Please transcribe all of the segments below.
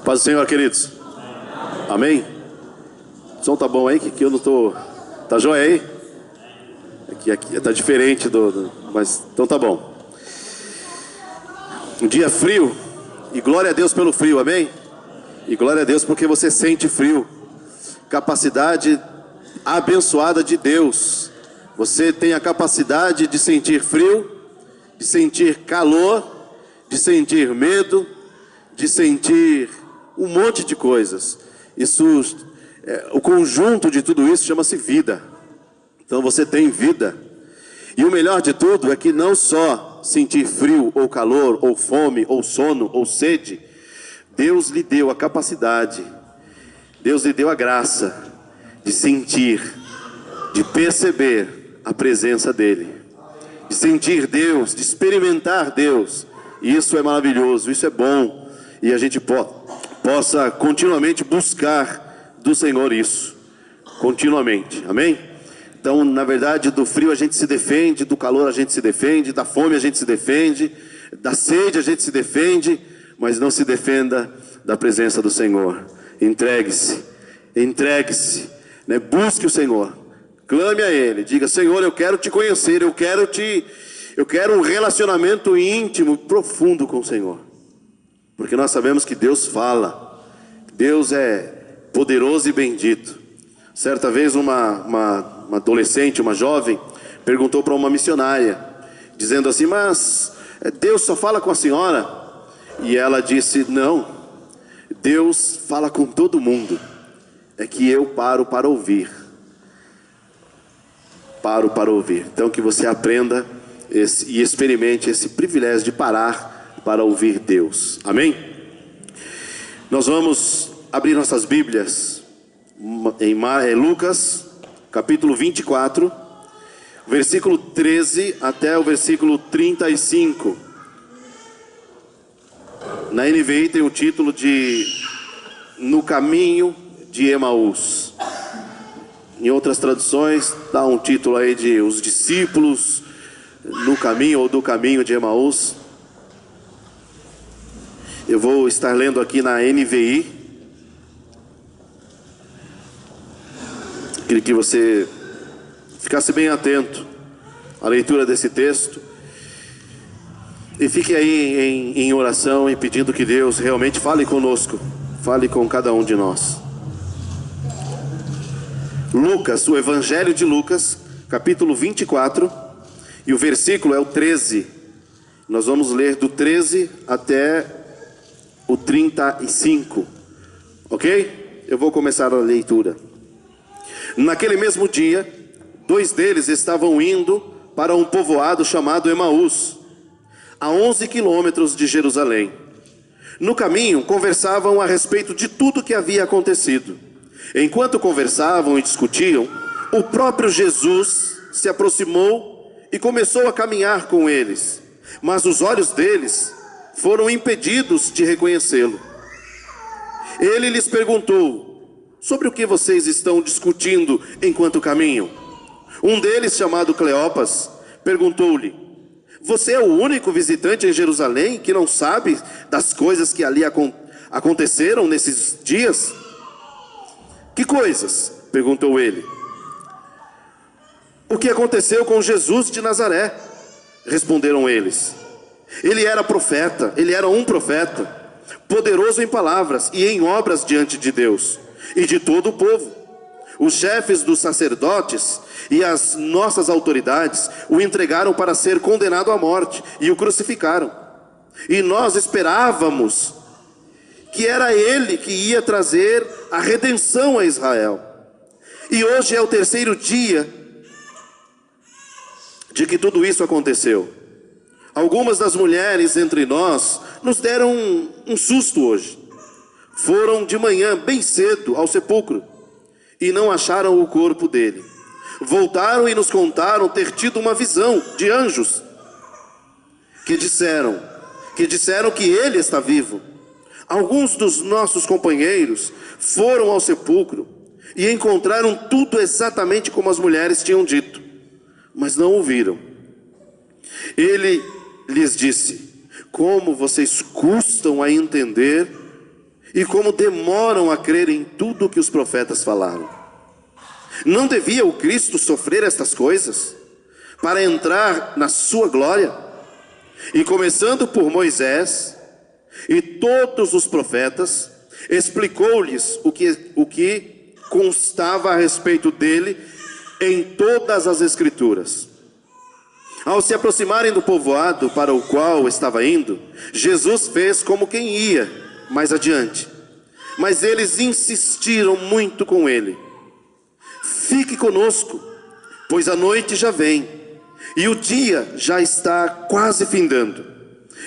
Paz do Senhor, queridos. Amém? O som tá bom aí? Que eu não tô... Tá joia aí? Aqui tá diferente mas então tá bom. Um dia frio. E glória a Deus pelo frio, amém? E glória a Deus porque você sente frio. Capacidade abençoada de Deus. Você tem a capacidade de sentir frio, de sentir calor, de sentir medo, de sentir um monte de coisas. O conjunto de tudo isso chama-se vida. Então você tem vida. E o melhor de tudo é que não só sentir frio, ou calor, ou fome, ou sono, ou sede, Deus lhe deu a capacidade, Deus lhe deu a graça de sentir, de perceber a presença dEle, de sentir Deus, de experimentar Deus. E isso é maravilhoso, isso é bom. E a gente possa continuamente buscar do Senhor isso, continuamente, amém? Então, na verdade, do frio a gente se defende, do calor a gente se defende, da fome a gente se defende, da sede a gente se defende, mas não se defenda da presença do Senhor. Entregue-se, né? Busque o Senhor, clame a Ele, diga: Senhor, eu quero te conhecer, eu quero um relacionamento íntimo, profundo com o Senhor. Porque nós sabemos que Deus fala, Deus é poderoso e bendito. Certa vez uma adolescente, uma jovem, perguntou para uma missionária, dizendo assim: mas Deus só fala com a senhora? E ela disse: não, Deus fala com todo mundo, é que eu paro para ouvir. Então que você aprenda e experimente esse privilégio de parar para ouvir Deus, amém? Nós vamos abrir nossas Bíblias em Lucas capítulo 24, versículo 13 até o versículo 35. Na NVI tem o título de No Caminho de Emaús. Em outras traduções dá um título aí de Os Discípulos no Caminho, ou do Caminho de Emaús. Eu vou estar lendo aqui na NVI. Queria que você ficasse bem atento à leitura desse texto. E fique aí em oração e pedindo que Deus realmente fale conosco. Fale com cada um de nós. Lucas, o Evangelho de Lucas, capítulo 24. E o versículo é o 13. Nós vamos ler do 13 até o 35. Ok? Eu vou começar a leitura. Naquele mesmo dia, 2 deles estavam indo para um povoado chamado Emaús, a 11 quilômetros de Jerusalém. No caminho, conversavam a respeito de tudo que havia acontecido. Enquanto conversavam e discutiam, o próprio Jesus se aproximou e começou a caminhar com eles. Mas os olhos deles foram impedidos de reconhecê-lo. Ele lhes perguntou: sobre o que vocês estão discutindo enquanto caminham? Um deles, chamado Cleopas, perguntou-lhe: você é o único visitante em Jerusalém que não sabe das coisas que ali aconteceram nesses dias? Que coisas? Perguntou ele. O que aconteceu com Jesus de Nazaré? Responderam eles. Ele era profeta, ele era um profeta, poderoso em palavras e em obras diante de Deus e de todo o povo. Os chefes dos sacerdotes e as nossas autoridades o entregaram para ser condenado à morte e o crucificaram. E nós esperávamos que era ele que ia trazer a redenção a Israel. E hoje é o 3º dia de que tudo isso aconteceu. Algumas das mulheres entre nós nos deram um susto hoje. Foram de manhã bem cedo ao sepulcro e não acharam o corpo dele. Voltaram e nos contaram ter tido uma visão de anjos que disseram que ele está vivo. Alguns dos nossos companheiros foram ao sepulcro e encontraram tudo exatamente como as mulheres tinham dito, mas não o viram. Ele lhes disse: como vocês custam a entender e como demoram a crer em tudo que os profetas falaram. Não devia o Cristo sofrer estas coisas para entrar na sua glória? E começando por Moisés e todos os profetas, explicou-lhes o que constava a respeito dele em todas as Escrituras. Ao se aproximarem do povoado para o qual estava indo, Jesus fez como quem ia mais adiante. Mas eles insistiram muito com ele: fique conosco, pois a noite já vem, e o dia já está quase findando.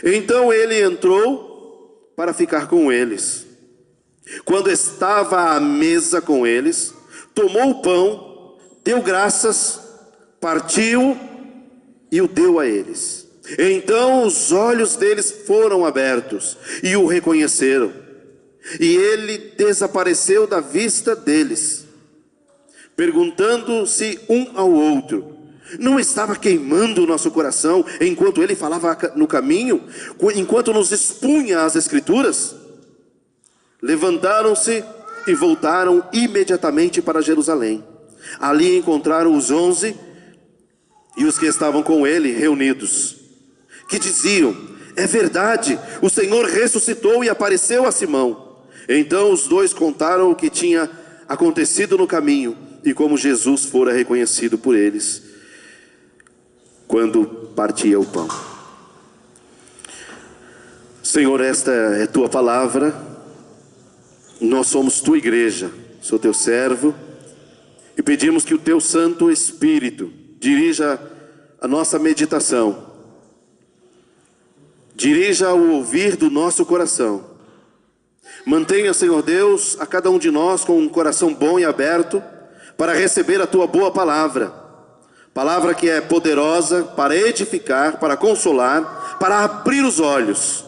Então ele entrou para ficar com eles. Quando estava à mesa com eles, tomou o pão, deu graças, partiu e o deu a eles. Então os olhos deles foram abertos e o reconheceram. E ele desapareceu da vista deles, perguntando-se um ao outro: não estava queimando o nosso coração enquanto ele falava no caminho, enquanto nos expunha as Escrituras? Levantaram-se e voltaram imediatamente para Jerusalém. Ali encontraram os 11 e os que estavam com ele reunidos, que diziam: é verdade, o Senhor ressuscitou e apareceu a Simão. Então os dois contaram o que tinha acontecido no caminho e como Jesus fora reconhecido por eles quando partia o pão. Senhor, esta é tua palavra. Nós somos tua igreja, sou teu servo, e pedimos que o teu Santo Espírito dirija a nossa meditação, dirija o ouvir do nosso coração. Mantenha, Senhor Deus, a cada um de nós com um coração bom e aberto para receber a tua boa palavra. Palavra que é poderosa para edificar, para consolar, para abrir os olhos,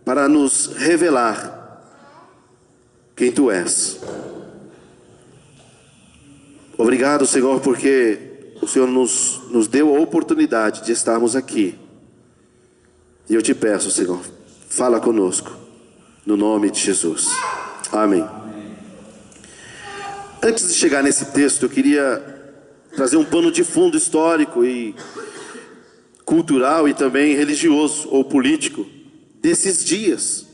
para nos revelar quem tu és. Obrigado, Senhor, porque o Senhor nos deu a oportunidade de estarmos aqui. E eu te peço, Senhor, fala conosco, no nome de Jesus. Amém. Antes de chegar nesse texto, eu queria trazer um pano de fundo histórico e cultural e também religioso ou político desses dias,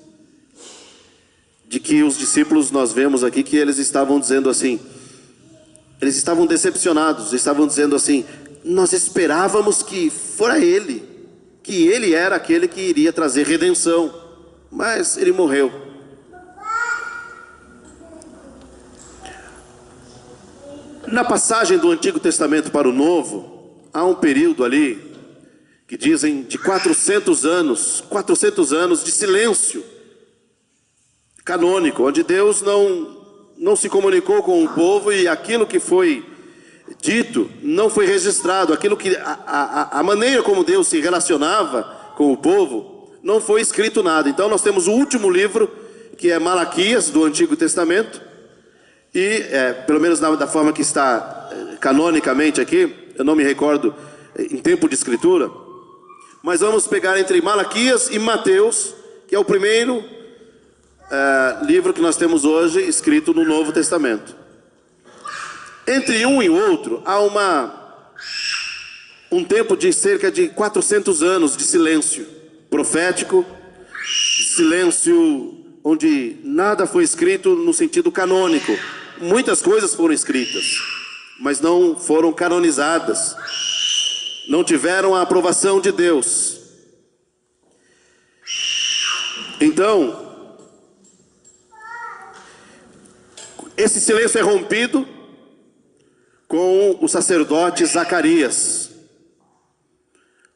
de que os discípulos, nós vemos aqui que eles estavam dizendo assim, eles estavam decepcionados, estavam dizendo assim: nós esperávamos que fora ele, que ele era aquele que iria trazer redenção, mas ele morreu. Na passagem do Antigo Testamento para o Novo, há um período ali que dizem de 400 anos de silêncio canônico, onde Deus não se comunicou com o povo, e aquilo que foi dito não foi registrado, aquilo que a maneira como Deus se relacionava com o povo, não foi escrito nada. Então nós temos o último livro, que é Malaquias, do Antigo Testamento, e pelo menos da forma que está canonicamente aqui, eu não me recordo em tempo de escritura, mas vamos pegar entre Malaquias e Mateus, que é o primeiro livro que nós temos hoje escrito no Novo Testamento. Entre um e outro há um tempo de cerca de 400 anos de silêncio profético, silêncio onde nada foi escrito no sentido canônico. Muitas coisas foram escritas, mas não foram canonizadas, não tiveram a aprovação de Deus. Então, esse silêncio é rompido com o sacerdote Zacarias.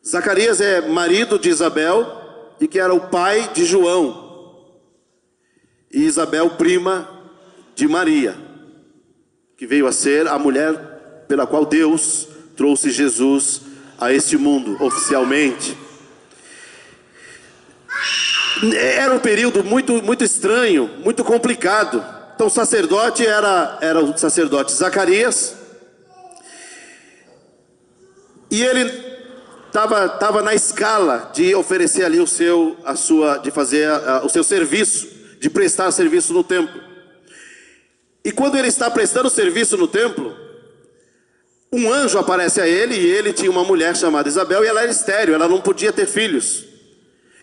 Zacarias é marido de Isabel e que era o pai de João, e Isabel prima de Maria, que veio a ser a mulher pela qual Deus trouxe Jesus a este mundo oficialmente. Era um período muito estranho, muito complicado. Então o sacerdote era o sacerdote Zacarias, e ele estava na escala de oferecer ali de fazer o seu serviço de prestar serviço no templo. E quando ele está prestando serviço no templo, um anjo aparece a ele, e ele tinha uma mulher chamada Isabel, e ela era estéril, ela não podia ter filhos.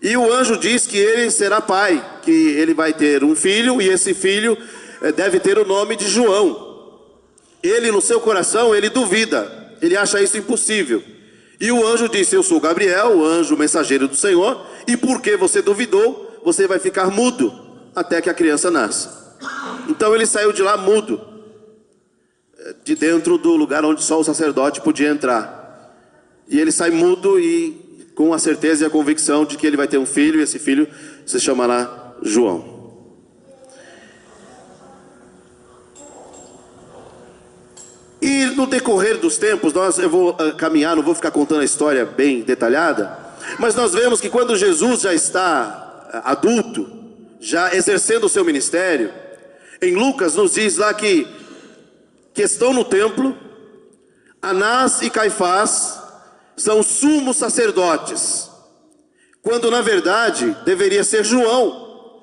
E o anjo diz que ele será pai, que ele vai ter um filho, e esse filho deve ter o nome de João. Ele, no seu coração, ele duvida, ele acha isso impossível. E o anjo disse: eu sou Gabriel, o anjo mensageiro do Senhor, e porque você duvidou, você vai ficar mudo até que a criança nasça. Então ele saiu de lá mudo, de dentro do lugar onde só o sacerdote podia entrar. E ele sai mudo e com a certeza e a convicção de que ele vai ter um filho, e esse filho se chamará João. E no decorrer dos tempos, eu vou caminhar, não vou ficar contando a história bem detalhada, mas nós vemos que quando Jesus já está adulto, já exercendo o seu ministério, em Lucas nos diz lá que estão no templo, Anás e Caifás são sumos sacerdotes, quando na verdade deveria ser João,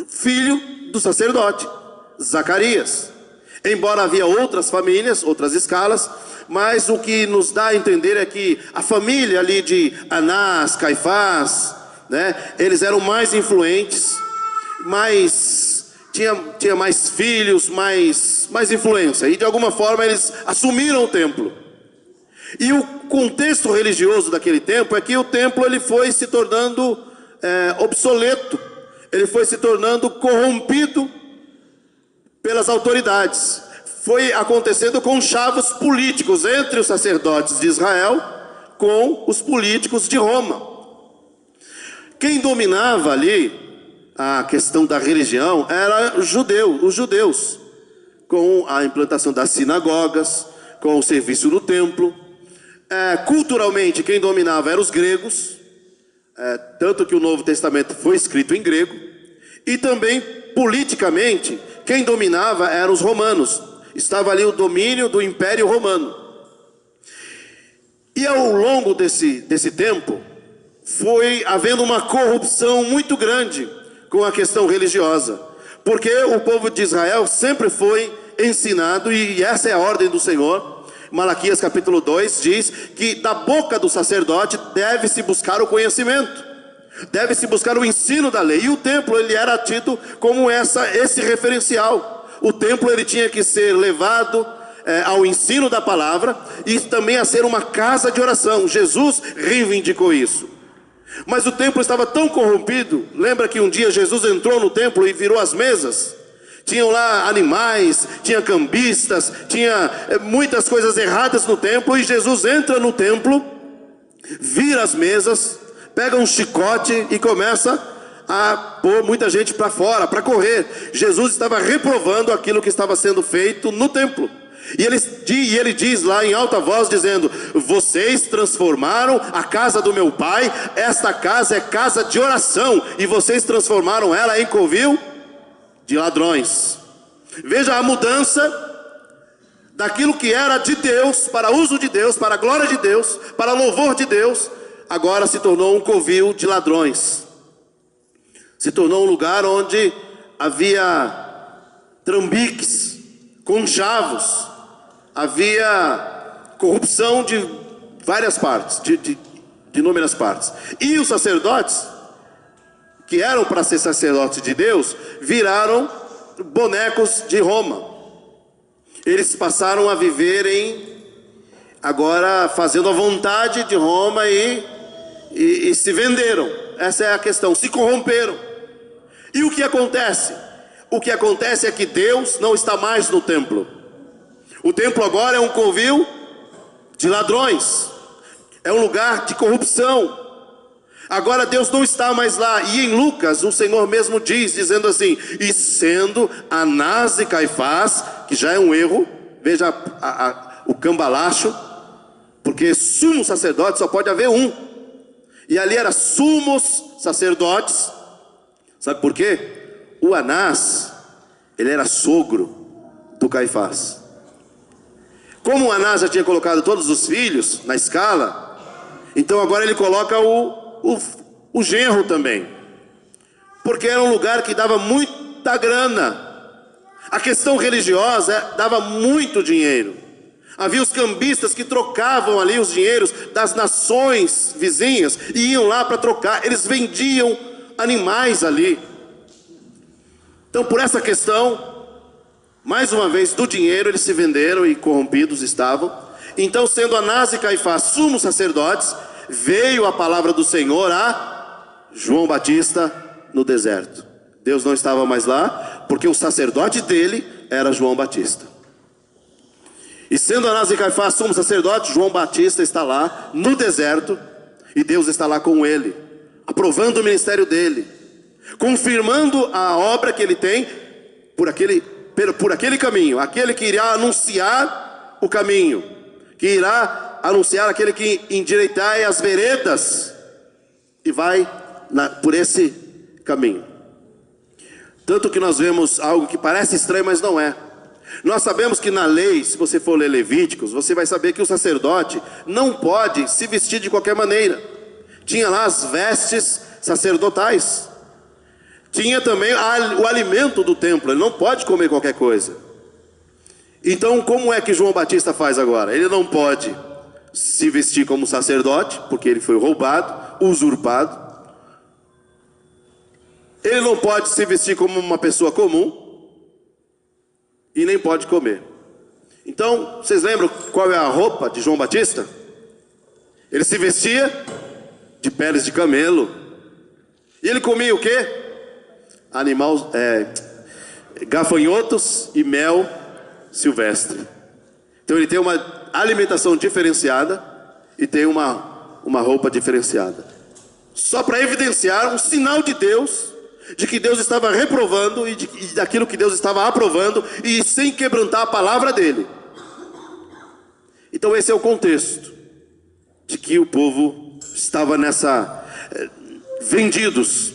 filho do sacerdote Zacarias. Embora havia outras famílias, outras escalas, mas o que nos dá a entender é que a família ali de Anás, Caifás, né, eles eram mais influentes, tinha mais filhos, mais influência, e de alguma forma eles assumiram o templo. E o contexto religioso daquele tempo é que o templo ele foi se tornando obsoleto, ele foi se tornando corrompido pelas autoridades. Foi acontecendo com chavos políticos entre os sacerdotes de Israel com os políticos de Roma. Quem dominava ali a questão da religião era os judeus, com a implantação das sinagogas, com o serviço no templo. Culturalmente quem dominava eram os gregos, tanto que o Novo Testamento foi escrito em grego. E também politicamente quem dominava eram os romanos. Estava ali o domínio do Império Romano. E ao longo desse tempo, foi havendo uma corrupção muito grande com a questão religiosa. Porque o povo de Israel sempre foi ensinado, e essa é a ordem do Senhor. Malaquias capítulo 2 diz que da boca do sacerdote deve-se buscar o conhecimento, deve-se buscar o ensino da lei. E o templo ele era tido como esse referencial. O templo ele tinha que ser levado ao ensino da palavra e também a ser uma casa de oração. Jesus reivindicou isso. Mas o templo estava tão corrompido. Lembra que um dia Jesus entrou no templo e virou as mesas? Tinham lá animais, tinha cambistas, tinha muitas coisas erradas no templo. E Jesus entra no templo, vira as mesas, pega um chicote e começa a pôr muita gente para fora, para correr. Jesus estava reprovando aquilo que estava sendo feito no templo. E ele diz lá em alta voz, dizendo: vocês transformaram a casa do meu pai, esta casa é casa de oração, e vocês transformaram ela em covil de ladrões. Veja a mudança daquilo que era de Deus, para uso de Deus, para a glória de Deus, para louvor de Deus, agora se tornou um covil de ladrões. Se tornou um lugar onde havia trambiques, conchavos, havia corrupção de várias partes, de inúmeras partes. E os sacerdotes, que eram para ser sacerdotes de Deus, viraram bonecos de Roma. Eles passaram a viver agora fazendo a vontade de Roma e se venderam. Essa é a questão, se corromperam. E o que acontece? O que acontece é que Deus não está mais no templo. O templo agora é um covil de ladrões, é um lugar de corrupção. Agora Deus não está mais lá. E em Lucas o Senhor mesmo diz, dizendo assim: e sendo Anás e Caifás, que já é um erro, veja o cambalacho, porque sumo sacerdote só pode haver um, e ali era sumos sacerdotes. Sabe por quê? O Anás, ele era sogro do Caifás. Como o Anás já tinha colocado todos os filhos na escala, então agora ele coloca o genro também. porque era um lugar que dava muita grana. A questão religiosa dava muito dinheiro. Havia os cambistas que trocavam ali os dinheiros das nações vizinhas e iam lá para trocar. Eles vendiam animais ali. Então, por essa questão, mais uma vez, do dinheiro, eles se venderam e corrompidos estavam. Então, sendo Anás e Caifás sumos sacerdotes, veio a palavra do Senhor a João Batista no deserto. Deus não estava mais lá, porque o sacerdote dele era João Batista. E sendo Anás e Caifás sumos sacerdotes, João Batista está lá no deserto, e Deus está lá com ele, aprovando o ministério dele, confirmando a obra que ele tem por aquele caminho, aquele que irá anunciar o caminho, que irá anunciar aquele que endireitai as veredas, e vai por esse caminho. Tanto que nós vemos algo que parece estranho, mas não é. Nós sabemos que na lei, se você for ler Levíticos, você vai saber que o sacerdote não pode se vestir de qualquer maneira. Tinha lá as vestes sacerdotais. Tinha também o alimento do templo, ele não pode comer qualquer coisa. Então, como é que João Batista faz agora? Ele não pode se vestir como sacerdote, porque ele foi roubado, usurpado. Ele não pode se vestir como uma pessoa comum. E nem pode comer. Então, vocês lembram qual é a roupa de João Batista? Ele se vestia de peles de camelo. E ele comia o quê? Gafanhotos e mel silvestre. Então ele tem uma alimentação diferenciada e tem uma roupa diferenciada. Só para evidenciar um sinal de Deus, de que Deus estava reprovando e daquilo que Deus estava aprovando, e sem quebrantar a palavra dele. Então esse é o contexto de que o povo estava vendidos,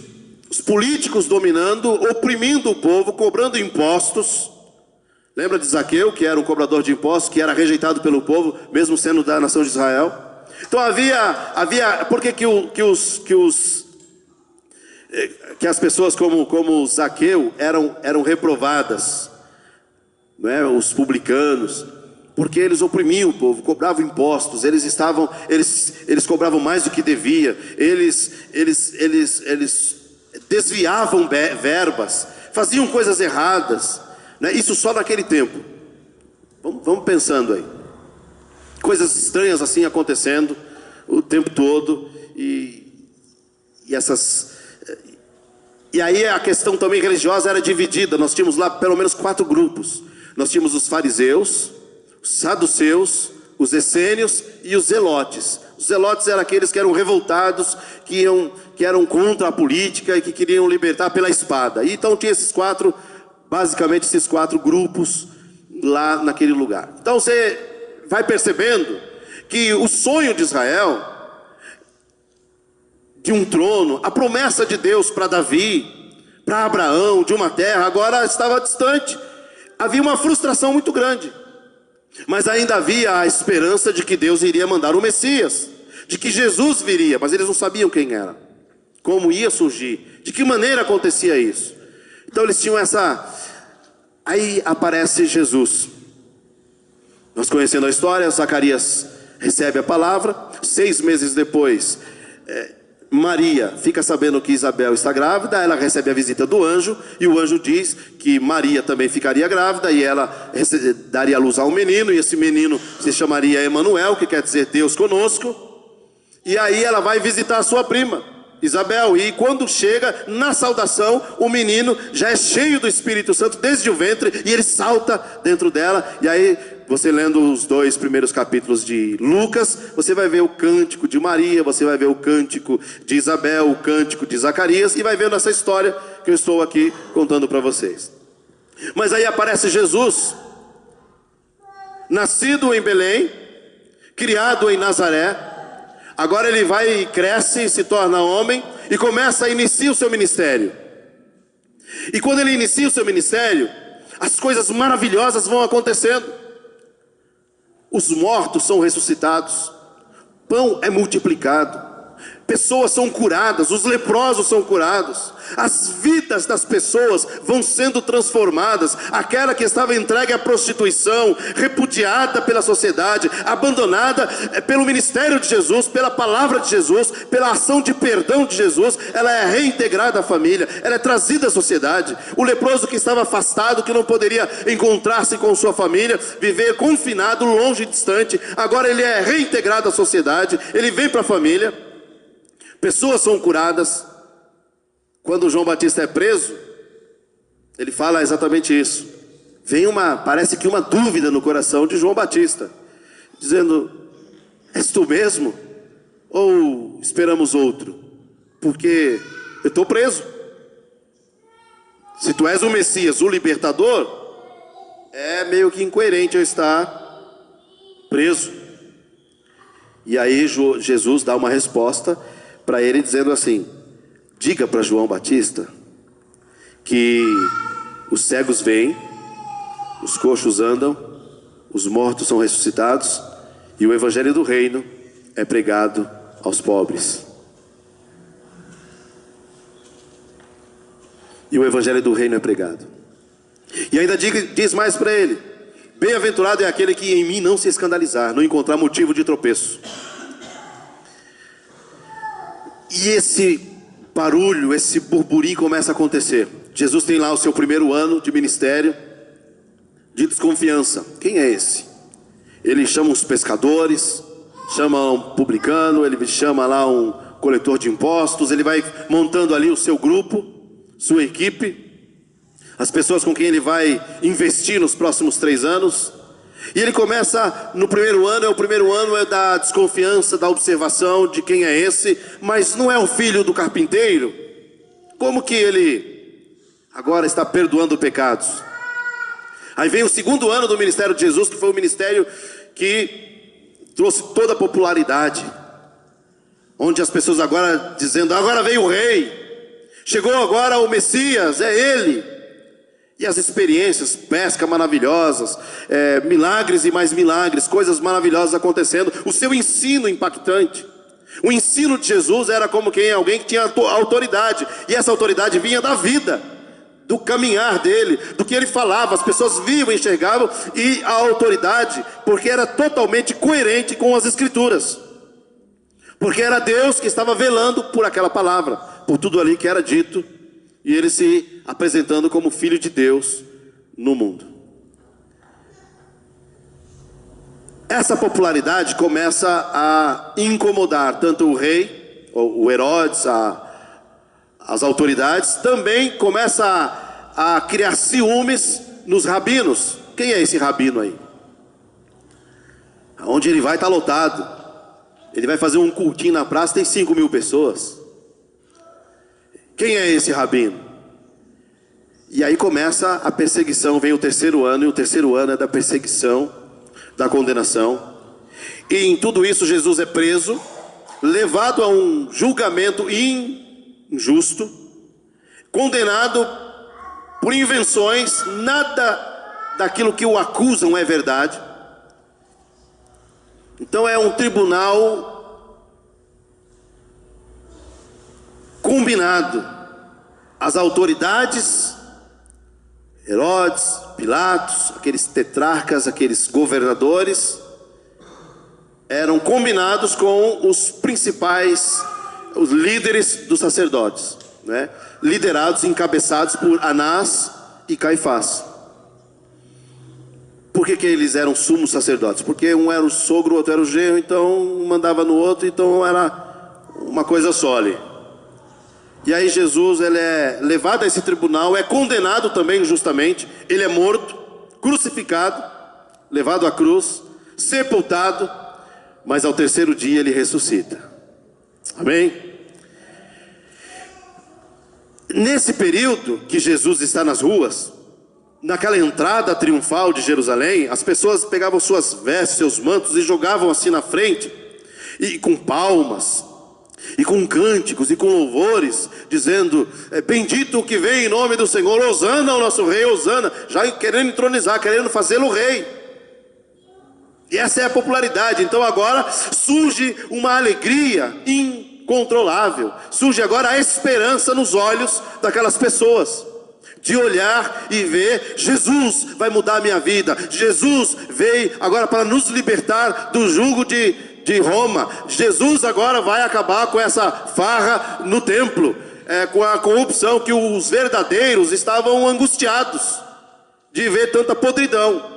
os políticos dominando, oprimindo o povo, cobrando impostos. Lembra de Zaqueu, que era um cobrador de impostos, que era rejeitado pelo povo, mesmo sendo da nação de Israel? Então por que as pessoas como Zaqueu eram reprovadas, não é? Os publicanos, porque eles oprimiam o povo, cobravam impostos, eles cobravam mais do que devia, eles desviavam verbas, faziam coisas erradas, né? Isso só naquele tempo. Vamos pensando aí, coisas estranhas assim acontecendo o tempo todo, e aí a questão também religiosa era dividida. Nós tínhamos lá pelo menos 4 grupos. Nós tínhamos os fariseus, os saduceus, os essênios e os zelotes. Os zelotes eram aqueles que eram revoltados, que eram contra a política e que queriam libertar pela espada. E então tinha basicamente esses 4 grupos lá naquele lugar. Então você vai percebendo que o sonho de Israel, de um trono, a promessa de Deus para Davi, para Abraão, de uma terra, agora estava distante. Havia uma frustração muito grande, mas ainda havia a esperança de que Deus iria mandar o Messias, de que Jesus viria, mas eles não sabiam quem era, como ia surgir, de que maneira acontecia isso. Então eles tinham aí aparece Jesus. Nós conhecendo a história, Zacarias recebe a palavra. 6 meses depois, Maria fica sabendo que Isabel está grávida. Ela recebe a visita do anjo, e o anjo diz que Maria também ficaria grávida, e ela daria à luz a um menino, e esse menino se chamaria Emanuel, que quer dizer Deus conosco. E aí ela vai visitar a sua prima Isabel, e quando chega na saudação, o menino já é cheio do Espírito Santo desde o ventre, e ele salta dentro dela. E aí você lendo os 2 primeiros capítulos de Lucas, você vai ver o cântico de Maria, você vai ver o cântico de Isabel, o cântico de Zacarias, e vai vendo essa história que eu estou aqui contando para vocês. Mas aí aparece Jesus, nascido em Belém, criado em Nazaré. Agora ele vai e cresce, se torna homem e inicia o seu ministério. E quando ele inicia o seu ministério, as coisas maravilhosas vão acontecendo. Os mortos são ressuscitados, pão é multiplicado, Pessoas são curadas, os leprosos são curados, as vidas das pessoas vão sendo transformadas. Aquela que estava entregue à prostituição, repudiada pela sociedade, abandonada pelo ministério de Jesus, pela palavra de Jesus, pela ação de perdão de Jesus, ela é reintegrada à família, ela é trazida à sociedade. O leproso que estava afastado, que não poderia encontrar-se com sua família, viver confinado, longe e distante, agora ele é reintegrado à sociedade, ele vem para a família. Pessoas são curadas. Quando João Batista é preso, ele fala exatamente isso. Parece que uma dúvida no coração de João Batista, dizendo: és tu mesmo? Ou esperamos outro? Porque eu estou preso. Se tu és o Messias, o libertador, é meio que incoerente eu estar preso. E aí Jesus dá uma resposta para ele, dizendo assim: diga para João Batista que os cegos veem, os coxos andam, os mortos são ressuscitados, e o evangelho do reino é pregado aos pobres. E o evangelho do reino é pregado. E ainda diz mais para ele: bem-aventurado é aquele que em mim não se escandalizar, não encontrar motivo de tropeço. E esse barulho, esse burburinho começa a acontecer. Jesus tem lá o seu primeiro ano de ministério, de desconfiança. Quem é esse? Ele chama os pescadores, chama um publicano, ele chama lá um coletor de impostos, ele vai montando ali o seu grupo, sua equipe, as pessoas com quem ele vai investir nos próximos 3 anos. E ele começa no primeiro ano, o primeiro ano é da desconfiança, da observação de quem é esse, mas não é o filho do carpinteiro? Como que ele agora está perdoando pecados? Aí vem o segundo ano do ministério de Jesus, que foi o ministério que trouxe toda a popularidade, onde as pessoas agora dizendo: agora veio o rei, chegou agora o Messias, é ele. E as experiências, pesca maravilhosas, milagres e mais milagres, coisas maravilhosas acontecendo, o seu ensino impactante. O ensino de Jesus era como alguém que tinha autoridade, e essa autoridade vinha da vida, do caminhar dele, do que ele falava. As pessoas viam, enxergavam, e a autoridade, porque era totalmente coerente com as escrituras, porque era Deus que estava velando por aquela palavra, por tudo ali que era dito, e ele se apresentando como filho de Deus no mundo. Essa popularidade começa a incomodar tanto o rei, o Herodes, as autoridades. Também começa a criar ciúmes nos rabinos. Quem é esse rabino aí? Onde ele vai está lotado. Ele vai fazer um cultinho na praça, tem 5.000 pessoas. Quem é esse rabino? E aí começa a perseguição. Vem o terceiro ano, e o terceiro ano é da perseguição, da condenação. E em tudo isso Jesus é preso, levado a um julgamento injusto, condenado por invenções. Nada daquilo que o acusam é verdade. Então é um tribunal combinado. As autoridades, Herodes, Pilatos, aqueles tetrarcas, aqueles governadores, eram combinados com os principais, os líderes dos sacerdotes, né? Liderados, encabeçados por Anás e Caifás. Por que eles eram sumos sacerdotes? Porque um era o sogro, o outro era o genro, então um mandava no outro, então era uma coisa só ali. E aí Jesus, ele é levado a esse tribunal, é condenado também injustamente, ele é morto, crucificado, levado à cruz, sepultado, mas ao terceiro dia ele ressuscita. Amém? Nesse período que Jesus está nas ruas, naquela entrada triunfal de Jerusalém, as pessoas pegavam suas vestes, seus mantos e jogavam assim na frente, e com palmas, e com cânticos e com louvores, dizendo: bendito o que vem em nome do Senhor, hosana ao nosso rei, hosana, já querendo entronizar, querendo fazê-lo rei. E essa é a popularidade. Então agora surge uma alegria incontrolável. Surge agora a esperança nos olhos daquelas pessoas, de olhar e ver: Jesus vai mudar a minha vida, Jesus veio agora para nos libertar do jugo de Roma, Jesus agora vai acabar com essa farra no templo, com a corrupção, que os verdadeiros estavam angustiados de ver tanta podridão.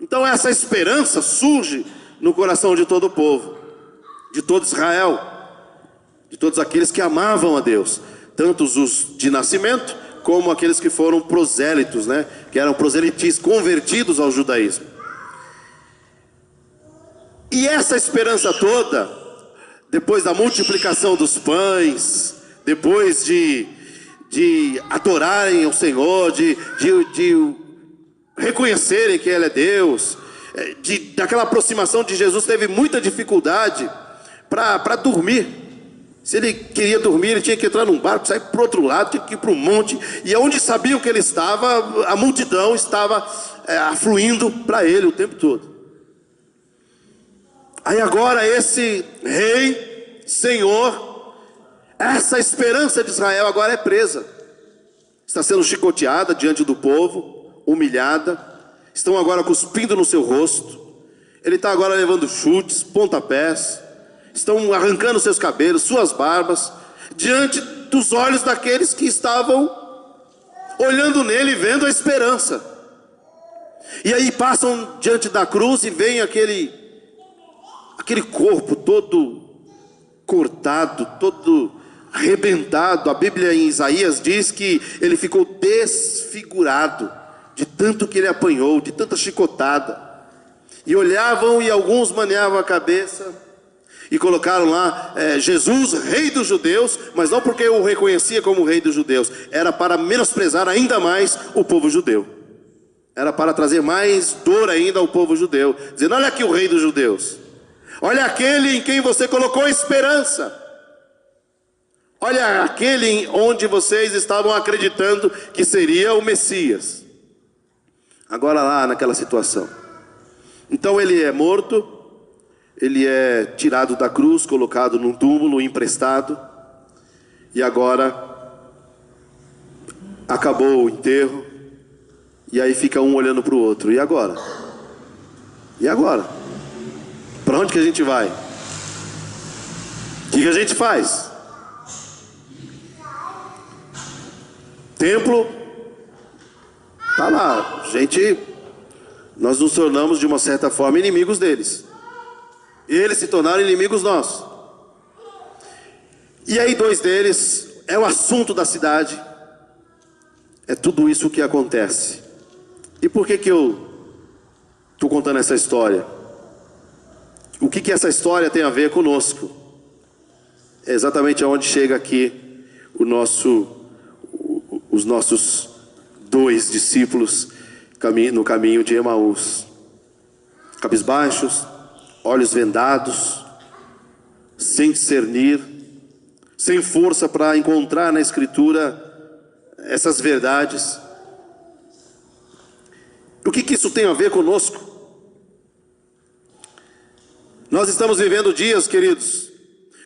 Então essa esperança surge no coração de todo o povo, de todo Israel, de todos aqueles que amavam a Deus, tanto os de nascimento como aqueles que foram prosélitos, né? Que eram proselitis, convertidos ao judaísmo. E essa esperança toda, depois da multiplicação dos pães, depois de adorarem o Senhor, de reconhecerem que Ele é Deus, daquela aproximação de Jesus, teve muita dificuldade para dormir. Se ele queria dormir, ele tinha que entrar num barco, sair para o outro lado, tinha que ir para o monte, e onde sabiam que ele estava, a multidão estava afluindo para ele o tempo todo. Aí agora esse rei, Senhor, essa esperança de Israel agora é presa, está sendo chicoteada diante do povo, humilhada, estão agora cuspindo no seu rosto, ele está agora levando chutes, pontapés, estão arrancando seus cabelos, suas barbas, diante dos olhos daqueles que estavam olhando nele, vendo a esperança. E aí passam diante da cruz e vem aquele corpo todo cortado, todo arrebentado. A Bíblia em Isaías diz que ele ficou desfigurado, de tanto que ele apanhou, de tanta chicotada. E olhavam e alguns maneavam a cabeça e colocaram lá Jesus, rei dos judeus, mas não porque o reconhecia como rei dos judeus, era para menosprezar ainda mais o povo judeu, era para trazer mais dor ainda ao povo judeu, dizendo: olha aqui o rei dos judeus, olha aquele em quem você colocou esperança, olha aquele onde vocês estavam acreditando que seria o Messias, agora lá naquela situação. Então ele é morto, ele é tirado da cruz, colocado num túmulo, emprestado, e agora acabou o enterro, e aí fica um olhando para o outro: e agora? E agora? Para onde que a gente vai? O que a gente faz? Templo está lá, nós nos tornamos de uma certa forma inimigos deles. Eles se tornaram inimigos nossos. E aí 2 deles, é o assunto da cidade. É tudo isso que acontece. E por que eu estou contando essa história? O que essa história tem a ver conosco? É exatamente aonde chega aqui os nossos 2 discípulos no caminho de Emaús. Cabisbaixos, olhos vendados, sem discernir, sem força para encontrar na Escritura essas verdades. O que isso tem a ver conosco? Nós estamos vivendo dias, queridos,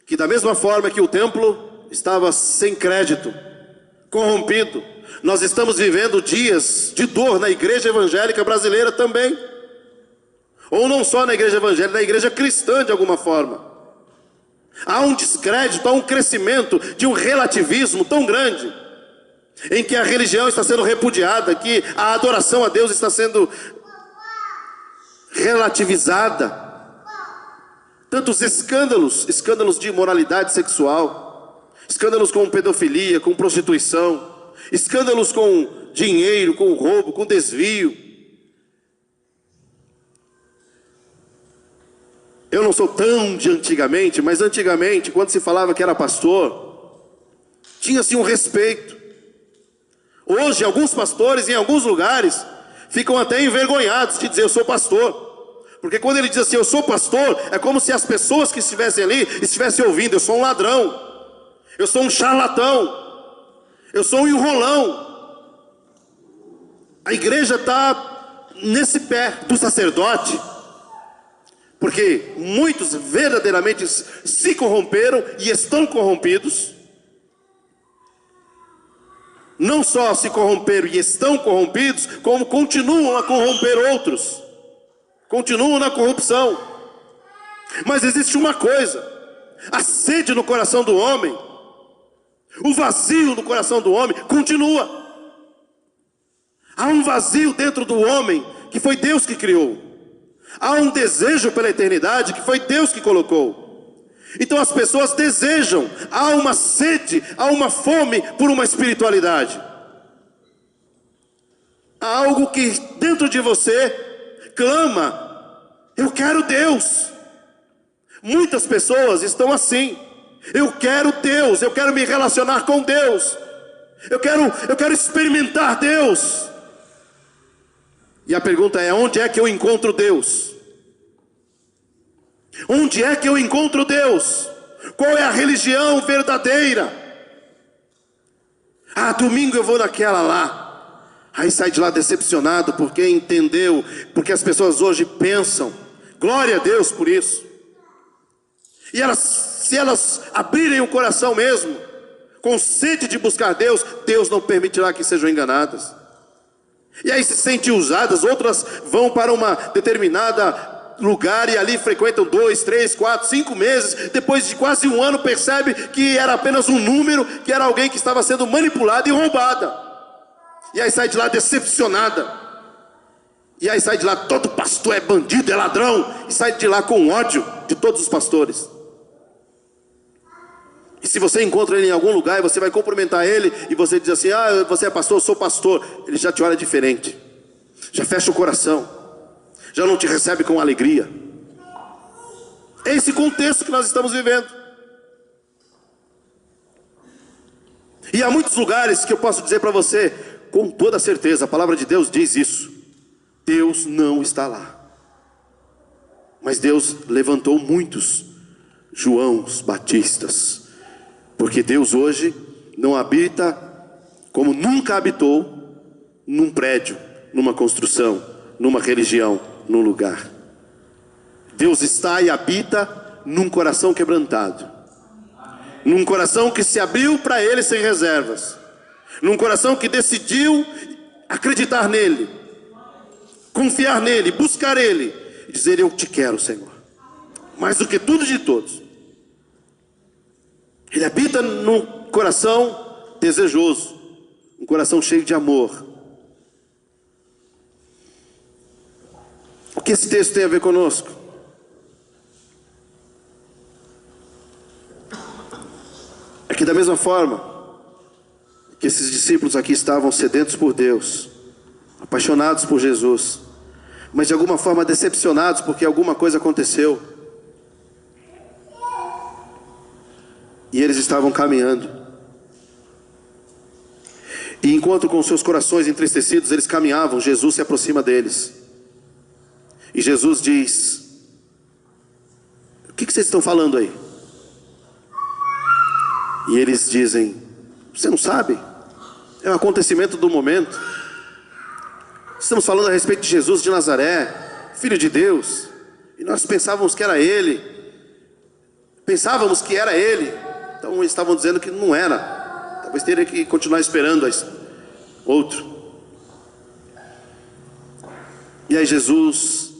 que da mesma forma que o templo estava sem crédito, corrompido, nós estamos vivendo dias de dor na igreja evangélica brasileira também. Ou não só na igreja evangélica, na igreja cristã de alguma forma. Há um descrédito, há um crescimento de um relativismo tão grande, em que a religião está sendo repudiada, que a adoração a Deus está sendo relativizada. Tantos escândalos de imoralidade sexual, escândalos com pedofilia, com prostituição, escândalos com dinheiro, com roubo, com desvio. Eu não sou tão de antigamente, mas antigamente, quando se falava que era pastor, tinha-se um respeito. Hoje, alguns pastores, em alguns lugares, ficam até envergonhados de dizer: eu sou pastor. Porque quando ele diz assim: eu sou pastor, é como se as pessoas que estivessem ali estivessem ouvindo: eu sou um ladrão, eu sou um charlatão, eu sou um enrolão. A igreja está nesse pé do sacerdote, Porque muitos verdadeiramente se corromperam e estão corrompidos. Não só se corromperam e estão corrompidos, como continuam a corromper outros. Continuam na corrupção. Mas existe uma coisa: a sede no coração do homem, o vazio no coração do homem continua. Há um vazio dentro do homem que foi Deus que criou. Há um desejo pela eternidade que foi Deus que colocou. Então as pessoas desejam, há uma sede, há uma fome por uma espiritualidade. Há algo que dentro de você clama: eu quero Deus. Muitas pessoas estão assim: eu quero Deus, eu quero me relacionar com Deus, eu quero experimentar Deus. E a pergunta é: onde é que eu encontro Deus? Onde é que eu encontro Deus? Qual é a religião verdadeira? Ah, domingo eu vou naquela lá. Aí sai de lá decepcionado porque entendeu, porque as pessoas hoje pensam. Glória a Deus por isso. E se elas abrirem o coração mesmo, com sede de buscar Deus, Deus não permitirá que sejam enganadas. E aí se sentem usadas. Outras vão para uma determinada lugar e ali frequentam 2, 3, 4, 5 meses. Depois de quase um ano percebe que era apenas um número, que era alguém que estava sendo manipulada e roubada. E aí sai de lá decepcionada. E aí sai de lá: todo pastor é bandido, é ladrão. E sai de lá com ódio de todos os pastores. E se você encontra ele em algum lugar e você vai cumprimentar ele e você diz assim: ah, você é pastor, eu sou pastor, ele já te olha diferente, já fecha o coração, já não te recebe com alegria. É esse contexto que nós estamos vivendo. E há muitos lugares que eu posso dizer para você com toda certeza, a palavra de Deus diz isso: Deus não está lá. Mas Deus levantou muitos Joãos Batistas, porque Deus hoje não habita como nunca habitou num prédio, numa construção, numa religião, num lugar. Deus está e habita num coração quebrantado, num coração que se abriu para Ele sem reservas, num coração que decidiu acreditar nele, confiar nele, buscar Ele e dizer: eu te quero, Senhor, mais do que tudo e de todos. Ele habita num coração desejoso, um coração cheio de amor. O que esse texto tem a ver conosco? É que da mesma forma que esses discípulos aqui estavam sedentos por Deus, apaixonados por Jesus, mas de alguma forma decepcionados porque alguma coisa aconteceu, e eles estavam caminhando, e enquanto com seus corações entristecidos eles caminhavam, Jesus se aproxima deles, e Jesus diz: o que vocês estão falando aí? E eles dizem: você não sabe? É um acontecimento do momento. Estamos falando a respeito de Jesus de Nazaré, Filho de Deus, e nós pensávamos que era Ele. Então eles estavam dizendo que não era. Talvez teria que continuar esperando outro. E aí Jesus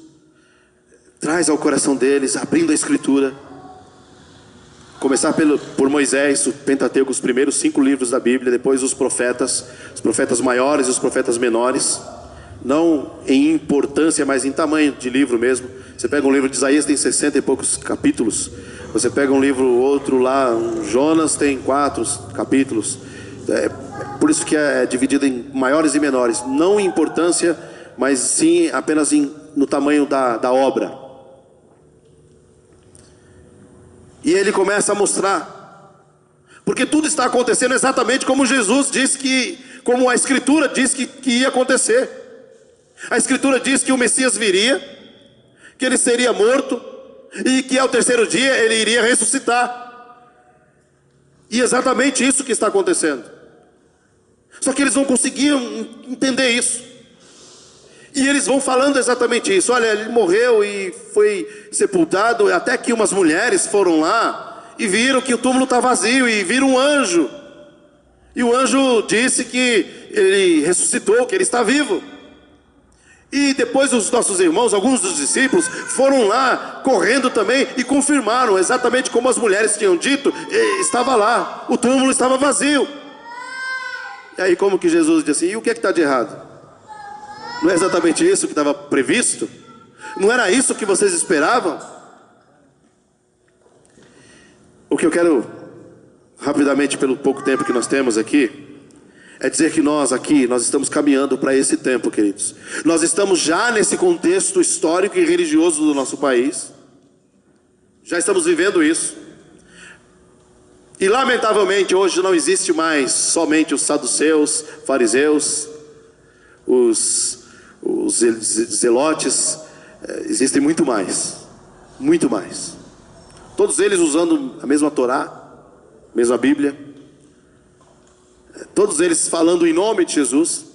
traz ao coração deles, abrindo a Escritura. Começar por Moisés, o Pentateuco, os primeiros 5 livros da Bíblia. Depois os profetas maiores e os profetas menores. Não em importância, mas em tamanho de livro mesmo. Você pega um livro de Isaías, tem 60 e poucos capítulos. Você pega um livro, outro lá, Jonas, tem 4 capítulos. Por isso que é dividido em maiores e menores. Não em importância, mas sim apenas no tamanho da obra. E ele começa a mostrar, porque tudo está acontecendo exatamente como Jesus disse como a Escritura diz que ia acontecer. A Escritura diz que o Messias viria, que ele seria morto, e que ao terceiro dia ele iria ressuscitar. E exatamente isso que está acontecendo. Só que eles não conseguiam entender isso. E eles vão falando exatamente isso. Olha, ele morreu e foi sepultado. Até que umas mulheres foram lá e viram que o túmulo está vazio, e viram um anjo. E o anjo disse que ele ressuscitou, que ele está vivo. E depois os nossos irmãos, alguns dos discípulos, foram lá correndo também e confirmaram exatamente como as mulheres tinham dito. Estava lá, o túmulo estava vazio. E aí como que Jesus disse assim: e o que está de errado? Não é exatamente isso que estava previsto? Não era isso que vocês esperavam? O que eu quero, rapidamente, pelo pouco tempo que nós temos aqui, é dizer que nós estamos caminhando para esse tempo, queridos. Nós estamos já nesse contexto histórico e religioso do nosso país. Já estamos vivendo isso. E lamentavelmente hoje não existe mais somente os saduceus, fariseus, os zelotes. Existem muito mais. Muito mais. Todos eles usando a mesma Torá, a mesma Bíblia. Todos eles falando em nome de Jesus.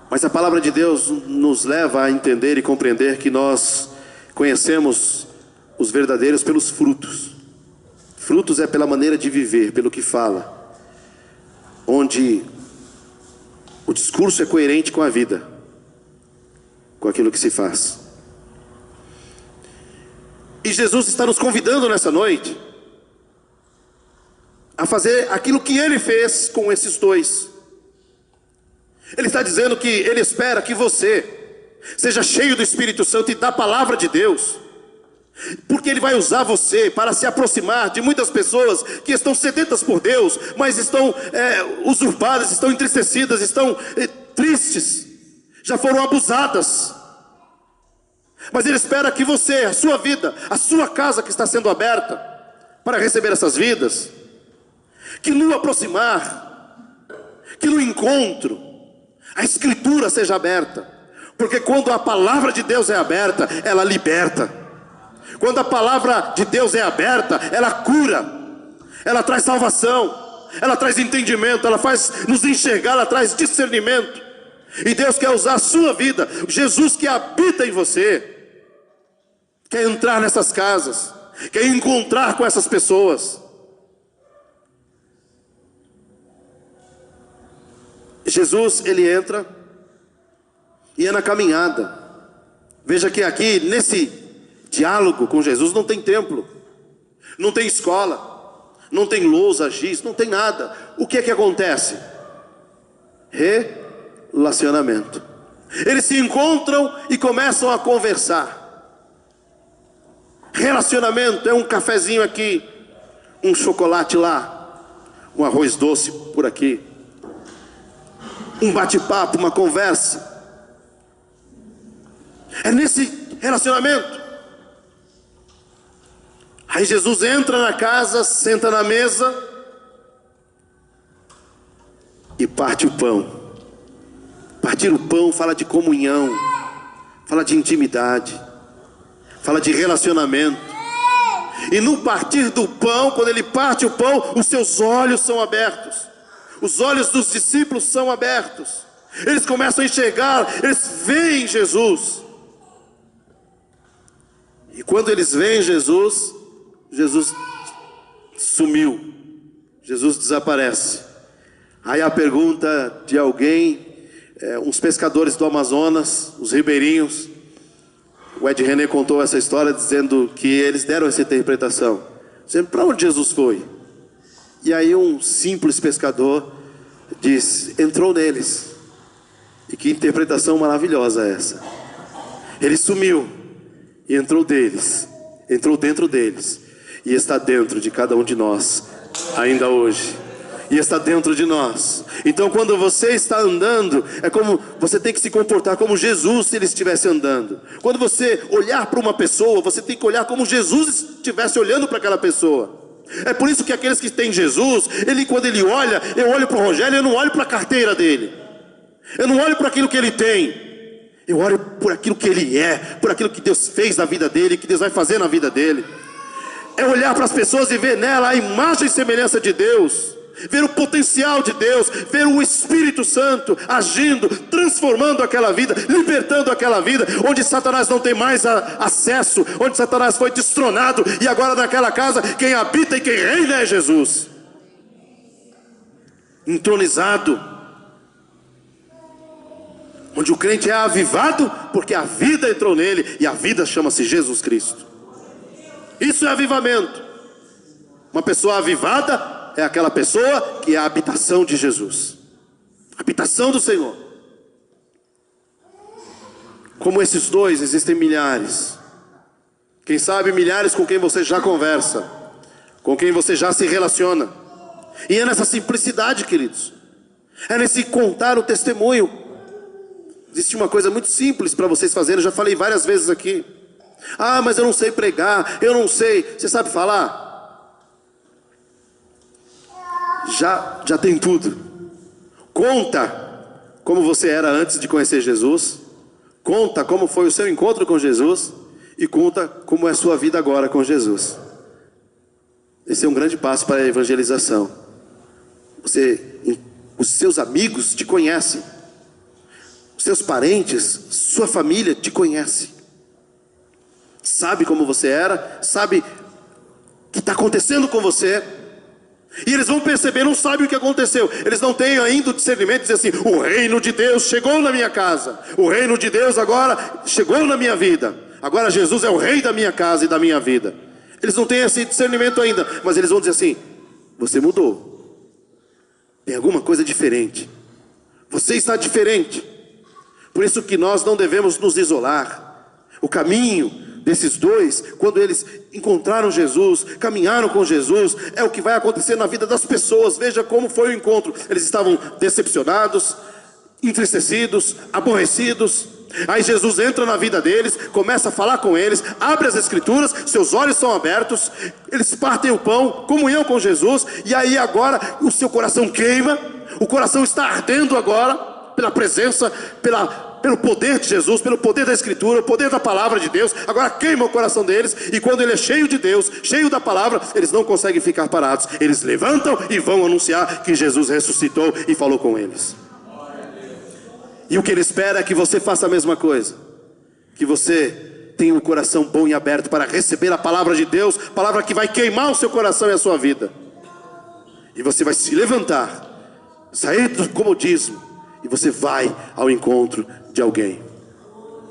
Mas a palavra de Deus nos leva a entender e compreender que nós conhecemos os verdadeiros pelos frutos. Frutos é pela maneira de viver, pelo que fala, onde o discurso é coerente com a vida, com aquilo que se faz. E Jesus está nos convidando nessa noite a fazer aquilo que Ele fez com esses dois. Ele está dizendo que Ele espera que você seja cheio do Espírito Santo e da palavra de Deus, porque Ele vai usar você para se aproximar de muitas pessoas que estão sedentas por Deus, mas estão usurpadas, estão entristecidas, estão tristes, já foram abusadas. Mas Ele espera que você, a sua vida, a sua casa que está sendo aberta para receber essas vidas, que no aproximar, que no encontro, a Escritura seja aberta. Porque quando a palavra de Deus é aberta, ela liberta. Quando a palavra de Deus é aberta, ela cura, ela traz salvação, ela traz entendimento, ela faz nos enxergar, ela traz discernimento. E Deus quer usar a sua vida. Jesus que habita em você quer entrar nessas casas, quer encontrar com essas pessoas. Jesus, ele entra e é na caminhada. Veja que aqui nesse diálogo com Jesus não tem templo, não tem escola, não tem lousa, giz, não tem nada. O que é que acontece? Relacionamento. Eles se encontram e começam a conversar. Relacionamento é um cafezinho aqui, um chocolate lá, um arroz doce por aqui, um bate-papo, uma conversa. É nesse relacionamento. Aí Jesus entra na casa, senta na mesa e parte o pão. Partir o pão fala de comunhão, fala de intimidade, fala de relacionamento. E no partir do pão, quando ele parte o pão, os seus olhos são abertos. Os olhos dos discípulos são abertos. Eles começam a enxergar, eles veem Jesus. E quando eles veem Jesus, Jesus sumiu. Jesus desaparece. Aí a pergunta de alguém, uns pescadores do Amazonas, os ribeirinhos, o Ed René contou essa história dizendo que eles deram essa interpretação, dizendo: para onde Jesus foi? E aí um simples pescador diz: entrou neles. E que interpretação maravilhosa essa. Ele sumiu e entrou deles, entrou dentro deles, e está dentro de cada um de nós ainda hoje. E está dentro de nós. Então quando você está andando, é como você tem que se comportar como Jesus se ele estivesse andando. Quando você olhar para uma pessoa, você tem que olhar como Jesus estivesse olhando para aquela pessoa. É por isso que aqueles que têm Jesus, quando ele olha, eu olho para o Rogério, eu não olho para a carteira dele, eu não olho para aquilo que ele tem, eu olho por aquilo que ele é, por aquilo que Deus fez na vida dele, que Deus vai fazer na vida dele. É olhar para as pessoas e ver nela a imagem e semelhança de Deus. ver o potencial de Deus, ver o Espírito Santo agindo, transformando aquela vida, libertando aquela vida, onde Satanás não tem mais acesso, onde Satanás foi destronado, e agora naquela casa quem habita e quem reina é Jesus, entronizado, onde o crente é avivado, porque a vida entrou nele, e a vida chama-se Jesus Cristo. Isso é avivamento. Uma pessoa avivada é aquela pessoa que é a habitação de Jesus, a habitação do Senhor. Como esses dois, existem milhares. Quem sabe milhares com quem você já conversa, com quem você já se relaciona. E é nessa simplicidade, queridos, é nesse contar o testemunho. Existe uma coisa muito simples para vocês fazerem, eu já falei várias vezes aqui. Ah, mas eu não sei pregar, eu não sei. Você sabe falar? Já tem tudo. Conta como você era antes de conhecer Jesus. Conta como foi o seu encontro com Jesus. E conta como é a sua vida agora com Jesus. Esse é um grande passo para a evangelização. Os seus amigos te conhecem. Os seus parentes, sua família te conhece. Sabe como você era, sabe o que está acontecendo com você. E eles vão perceber, não sabem o que aconteceu. Eles não têm ainda o discernimento de dizer assim: o reino de Deus chegou na minha casa. O reino de Deus agora chegou na minha vida. Agora Jesus é o rei da minha casa e da minha vida. Eles não têm esse discernimento ainda. Mas eles vão dizer assim: você mudou. Tem alguma coisa diferente. Você está diferente. Por isso que nós não devemos nos isolar. O caminho desses dois, quando eles encontraram Jesus, caminharam com Jesus, é o que vai acontecer na vida das pessoas. Veja como foi o encontro. Eles estavam decepcionados, entristecidos, aborrecidos. Aí Jesus entra na vida deles, começa a falar com eles, abre as escrituras, seus olhos são abertos, eles partem o pão, comunhão com Jesus. E aí agora o seu coração queima, o coração está ardendo agora, pela presença, pelo poder de Jesus, pelo poder da Escritura, o poder da palavra de Deus. Agora queima o coração deles, e quando ele é cheio de Deus, cheio da palavra, eles não conseguem ficar parados. Eles levantam e vão anunciar que Jesus ressuscitou e falou com eles. E o que ele espera é que você faça a mesma coisa, que você tenha um coração bom e aberto para receber a palavra de Deus, palavra que vai queimar o seu coração e a sua vida. E você vai se levantar, sair do comodismo, e você vai ao encontro de alguém.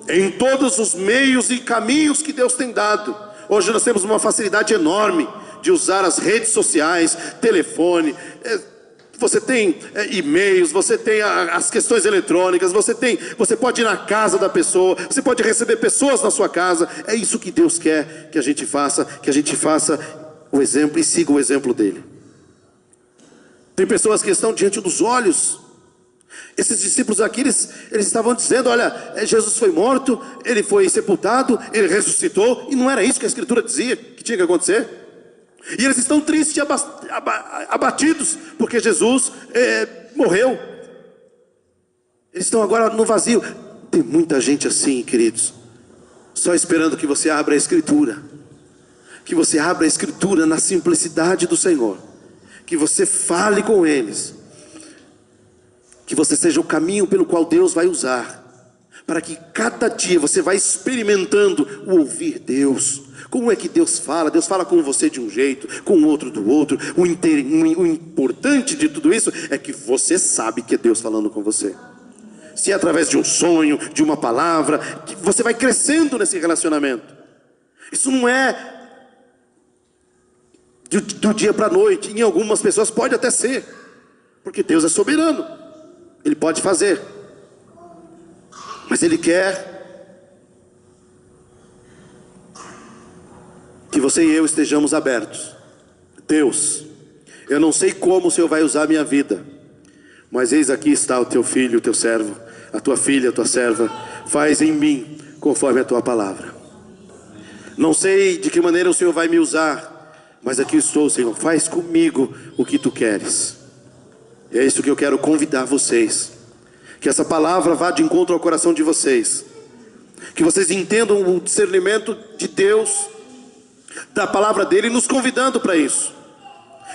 Em todos os meios e caminhos que Deus tem dado. Hoje nós temos uma facilidade enorme de usar as redes sociais, telefone. Você tem e-mails, você tem as questões eletrônicas, você pode ir na casa da pessoa, você pode receber pessoas na sua casa. É isso que Deus quer que a gente faça o exemplo e siga o exemplo dele. Tem pessoas que estão diante dos olhos. Esses discípulos aqui, eles estavam dizendo: olha, Jesus foi morto, ele foi sepultado, ele ressuscitou. E não era isso que a Escritura dizia que tinha que acontecer. E eles estão tristes e abatidos, porque Jesus morreu. Eles estão agora no vazio. Tem muita gente assim, queridos, só esperando que você abra a Escritura. Que você abra a Escritura na simplicidade do Senhor. Que você fale com eles. Que você seja o caminho pelo qual Deus vai usar, para que cada dia você vá experimentando o ouvir Deus. Como é que Deus fala? Deus fala com você de um jeito, com o outro do outro. O importante de tudo isso é que você sabe que é Deus falando com você. Se é através de um sonho, de uma palavra, que você vai crescendo nesse relacionamento. Isso não é do dia para a noite. Em algumas pessoas pode até ser, porque Deus é soberano. Ele pode fazer, mas Ele quer que você e eu estejamos abertos. Deus, eu não sei como o Senhor vai usar a minha vida, mas eis aqui está o teu filho, o teu servo, a tua filha, a tua serva. Faz em mim conforme a tua palavra. Não sei de que maneira o Senhor vai me usar, mas aqui estou, Senhor. Faz comigo o que tu queres. E é isso que eu quero convidar vocês. Que essa palavra vá de encontro ao coração de vocês. Que vocês entendam o discernimento de Deus, da palavra dele, nos convidando para isso.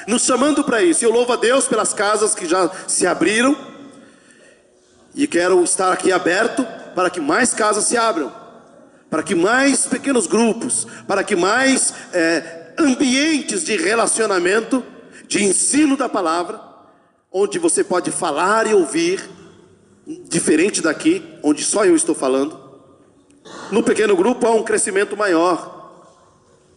nos chamando para isso. E eu louvo a Deus pelas casas que já se abriram, e quero estar aqui aberto para que mais casas se abram, para que mais pequenos grupos, para que mais ambientes de relacionamento, de ensino da palavra, onde você pode falar e ouvir, diferente daqui, onde só eu estou falando. No pequeno grupo há um crescimento maior,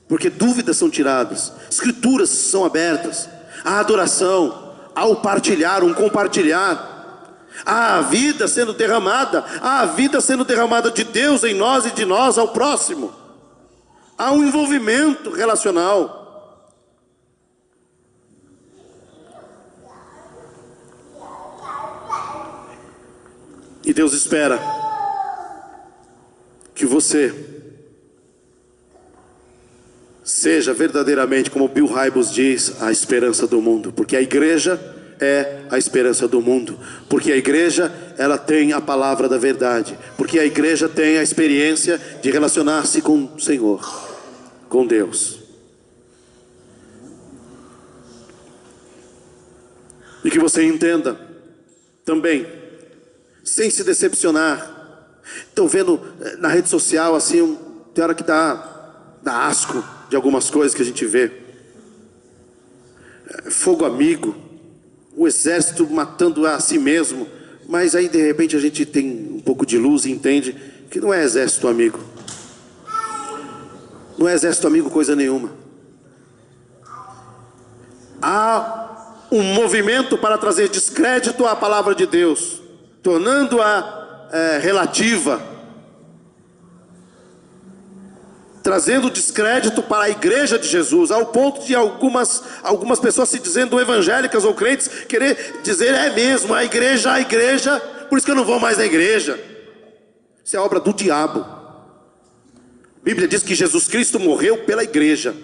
porque dúvidas são tiradas, escrituras são abertas, há adoração, há o partilhar, um compartilhar, há a vida sendo derramada, há a vida sendo derramada de Deus em nós e de nós ao próximo, há um envolvimento relacional. E Deus espera que você seja verdadeiramente, como Bill Hybels diz, a esperança do mundo, porque a igreja é a esperança do mundo, porque a igreja, ela tem a palavra da verdade, porque a igreja tem a experiência de relacionar-se com o Senhor, com Deus. E que você entenda também, sem se decepcionar. Estou vendo na rede social assim, tem hora que dá asco de algumas coisas que a gente vê. Fogo amigo, o exército matando a si mesmo, mas aí de repente a gente tem um pouco de luz e entende que não é exército amigo. Não é exército amigo coisa nenhuma. Há um movimento para trazer descrédito à palavra de Deus, tornando-a relativa, trazendo descrédito para a igreja de Jesus, ao ponto de algumas pessoas se dizendo evangélicas ou crentes, querer dizer, é mesmo, a igreja, por isso que eu não vou mais na igreja. Isso é obra do diabo. A Bíblia diz que Jesus Cristo morreu pela igreja,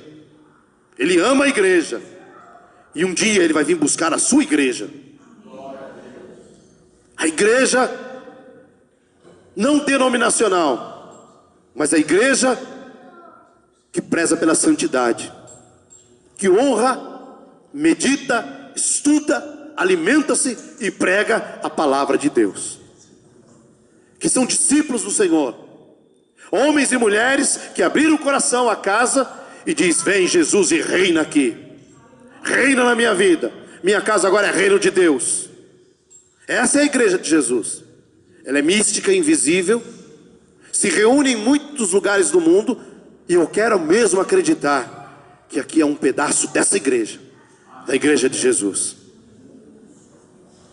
Ele ama a igreja, e um dia Ele vai vir buscar a sua igreja. A igreja não denominacional, mas a igreja que preza pela santidade, que honra, medita, estuda, alimenta-se e prega a palavra de Deus, que são discípulos do Senhor, homens e mulheres que abriram o coração à casa e diz, vem Jesus e reina aqui, reina na minha vida, minha casa agora é reino de Deus. Essa é a igreja de Jesus. Ela é mística, invisível, se reúne em muitos lugares do mundo, e eu quero mesmo acreditar que aqui é um pedaço dessa igreja, da igreja de Jesus.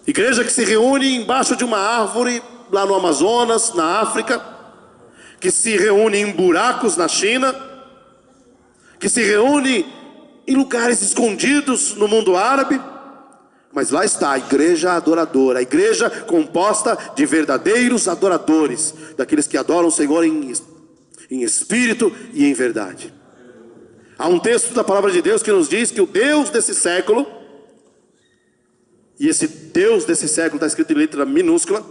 Igreja que se reúne embaixo de uma árvore lá no Amazonas, na África, que se reúne em buracos na China, que se reúne em lugares escondidos no mundo árabe, mas lá está a igreja adoradora, a igreja composta de verdadeiros adoradores, daqueles que adoram o Senhor em espírito e em verdade. Há um texto da palavra de Deus que nos diz que o Deus desse século, e esse Deus desse século está escrito em letra minúscula,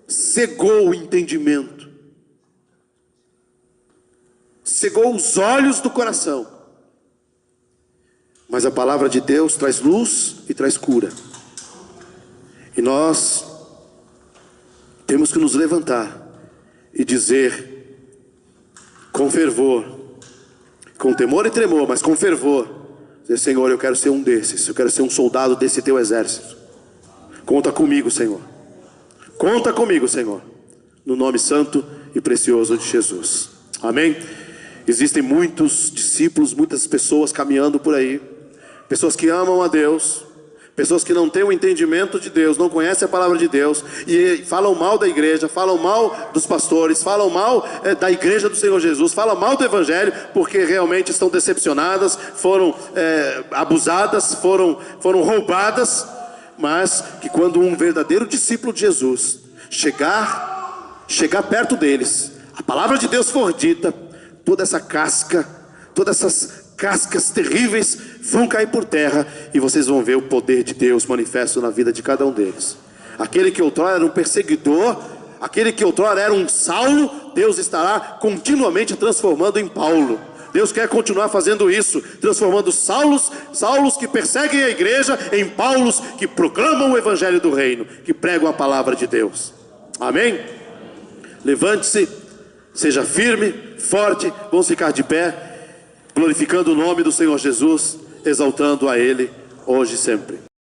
cegou o entendimento, cegou os olhos do coração. Mas a palavra de Deus traz luz e traz cura. E nós temos que nos levantar e dizer com fervor, com temor e tremor, mas com fervor, dizer, Senhor, eu quero ser um desses, eu quero ser um soldado desse teu exército. Conta comigo, Senhor. Conta comigo, Senhor. No nome santo e precioso de Jesus. Amém? Existem muitos discípulos, muitas pessoas caminhando por aí, pessoas que amam a Deus, pessoas que não têm o entendimento de Deus, não conhecem a palavra de Deus, e falam mal da igreja, falam mal dos pastores, falam mal da igreja do Senhor Jesus, falam mal do Evangelho, porque realmente estão decepcionadas, foram abusadas, foram roubadas, mas que quando um verdadeiro discípulo de Jesus chegar perto deles, a palavra de Deus for dita, toda essa casca, todas essas cascas terríveis vão cair por terra, e vocês vão ver o poder de Deus manifesto na vida de cada um deles. Aquele que outrora era um perseguidor, aquele que outrora era um Saulo, Deus estará continuamente transformando em Paulo, Deus quer continuar fazendo isso, transformando Saulos que perseguem a igreja em Paulos que proclamam o evangelho do reino, que pregam a palavra de Deus. Amém? Levante-se, seja firme, forte, vamos ficar de pé, glorificando o nome do Senhor Jesus, exaltando a Ele hoje e sempre.